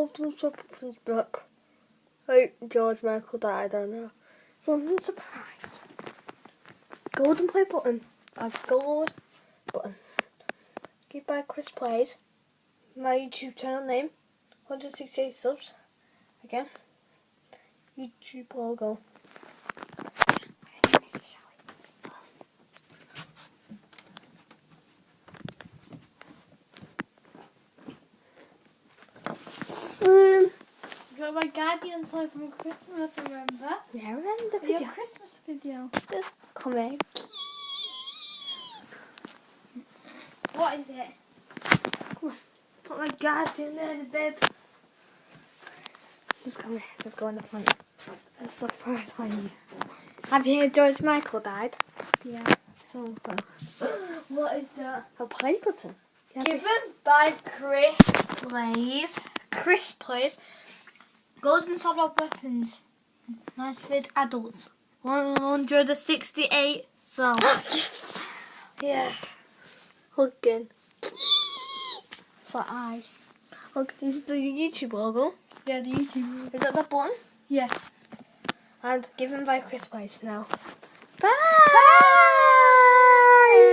Golden Supplements book. Oh, George Michael died, I know. Something surprise. Golden play button. I've gold button. Give by Chris Plays. My YouTube channel name. 168 subs. Again. YouTube logo. Got my Guardian side from Christmas, remember? Yeah, I remember the Your video. Christmas video. Just come in. What is it? Come on. Put my Guardian there in the bed. Just come here. Let's go in the front. A surprise for you. Have you heard George Michael died? Yeah. So, What is that? a play button. Given by Chris Plays. Chris Plays. Golden Solar Weapons. Nice with adults. 168 subs. Yes! Yeah. Hugging. For I. Look, this is the YouTube logo. Yeah, the YouTube. Is that the button? Yeah. And given by Chris Plays now. Bye!